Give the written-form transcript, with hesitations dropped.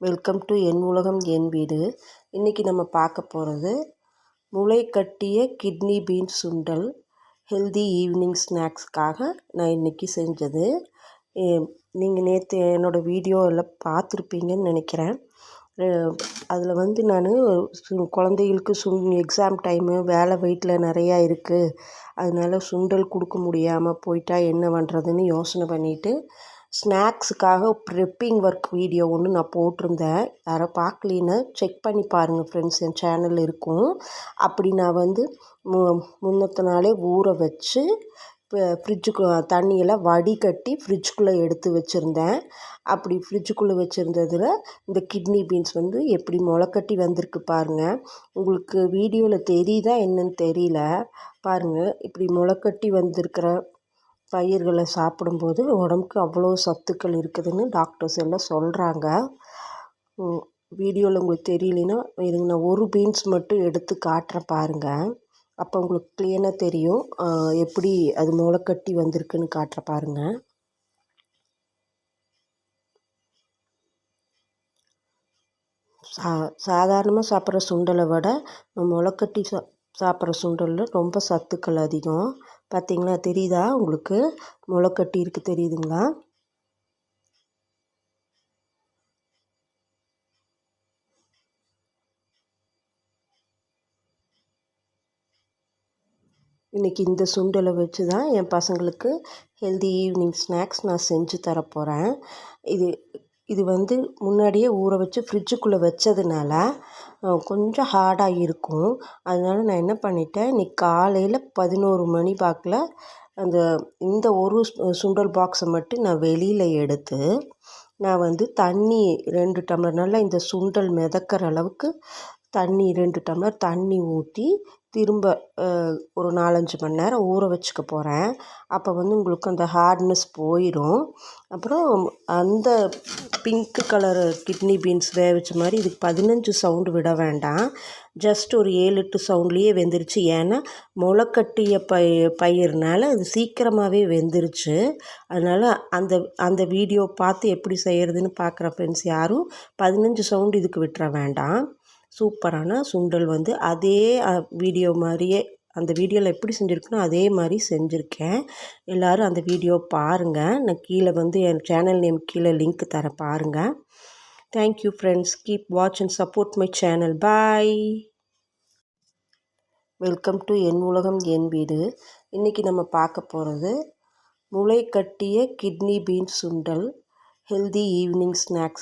Welcome to என் உலகம் என் வீடு. இன்றைக்கி நம்ம பார்க்க போகிறது முளை கட்டிய கிட்னி பீன்ஸ் சுண்டல். ஹெல்தி ஈவினிங் ஸ்நாக்ஸ்க்காக நான் இன்றைக்கி செஞ்சது. நீங்கள் நேற்று என்னோடய வீடியோவில் பார்த்துருப்பீங்கன்னு நினைக்கிறேன். அதில் நான் குழந்தைகளுக்கு எக்ஸாம் டைமு, வேலை வீட்டில் நிறையா இருக்குது, அதனால சுண்டல் கொடுக்க முடியாமல் போயிட்டா என்ன பண்ணுறதுன்னு யோசனை பண்ணிவிட்டு ஸ்நாக்ஸுக்காக ப்ரிப்பிங் ஒர்க் வீடியோ ஒன்று நான் போட்டிருந்தேன். யாரோ பார்க்கலின்னா செக் பண்ணி பாருங்கள் ஃப்ரெண்ட்ஸ், என் சேனலில் இருக்கும். அப்படி நான் முன்னத்த நாளே ஊற வச்சு ஃப்ரிட்ஜுக்கு தண்ணியெல்லாம் வடிகட்டி ஃப்ரிட்ஜுக்குள்ளே எடுத்து வச்சுருந்தேன். அப்படி ஃப்ரிட்ஜுக்குள்ளே வச்சுருந்ததில் இந்த கிட்னி பீன்ஸ் எப்படி முளைக்கட்டி வந்திருக்கு பாருங்கள். உங்களுக்கு வீடியோவில் தெரியுதா என்னன்னு தெரியல. பாருங்கள், இப்படி முளைக்கட்டி வந்திருக்கிற பயிர்களை சாப்பிடும்போது உடம்புக்கு அவ்வளோ சத்துக்கள் இருக்குதுன்னு டாக்டர்ஸ் எல்லாம் சொல்கிறாங்க. வீடியோவில் உங்களுக்கு தெரியலனா இதுங்க நான் ஒரு பீன்ஸ் மட்டும் எடுத்து காட்டுறேன் பாருங்கள். அப்போ உங்களுக்கு க்ளீனாக தெரியும் எப்படி அது முளைக்கட்டி வந்திருக்குன்னு காட்டுற பாருங்கள். சாதாரணமாக சாப்பிட்ற சுண்டலை விட முளைக்கட்டி சாப்பிட்ற சுண்டலில் ரொம்ப சத்துக்கள் அதிகம். பார்த்தீங்களா, தெரியுதா உங்களுக்கு? முளைக்கட்டி இருக்குது, தெரியுதுங்களா? இன்றைக்கி இந்த சுண்டலை வச்சு தான் என் பசங்களுக்கு ஹெல்தி ஈவினிங் ஸ்நாக்ஸ் நான் செஞ்சு தரப்போகிறேன். இது முன்னாடியே ஊற வச்சு ஃப்ரிட்ஜுக்குள்ளே வச்சதுனால கொஞ்சம் ஹார்டாக இருக்கும். அதனால் நான் என்ன பண்ணிட்டேன், இன்றைக்கி காலையில் 11 மணி வாக்கில் இந்த ஒரு சுண்டல் பாக்ஸை மட்டும் நான் வெளியில் எடுத்து நான் தண்ணி 2 டம்ளர், நல்லா இந்த சுண்டல் மிதக்கிற அளவுக்கு தண்ணி 2 டம்ளர் தண்ணி ஊற்றி திரும்ப ஒரு 4-5 மணி நேரம் ஊற வச்சுக்க போகிறேன். அப்போ உங்களுக்கு அந்த ஹார்ட்னஸ் போயிடும். அப்புறம் அந்த பிங்க் கலரு கிட்னி பீன்ஸ் வேவிச்ச மாதிரி இதுக்கு 15 சவுண்டு விட வேண்டாம். ஜஸ்ட் ஒரு 7-8 சவுண்ட்லேயே வெந்துருச்சு. ஏன்னா முளைக்கட்டிய பயிர்னால அது சீக்கிரமாகவே வெந்துருச்சு. அதனால் அந்த வீடியோ பார்த்து எப்படி செய்கிறதுன்னு பார்க்குற ஃப்ரெண்ட்ஸ் யாரும் 15 சவுண்டு இதுக்கு விட்டுற வேண்டாம். சூப்பரான சுண்டல் அதே வீடியோ மாதிரியே, அந்த வீடியோவில் எப்படி செஞ்சுருக்கனோ அதே மாதிரி செஞ்சுருக்கேன். எல்லோரும் அந்த வீடியோ பாருங்கள். நான் கீழே என் சேனல் நேம் கீழே லிங்க் தரேன் பாருங்கள். Thank you friends. Keep watch and support my channel. Bye. Welcome to என் உலகம் என் வீடு. இன்றைக்கி நம்ம பார்க்க போகிறது முளை கட்டிய கிட்னி பீன்ஸ் சுண்டல். Healthy evening snacks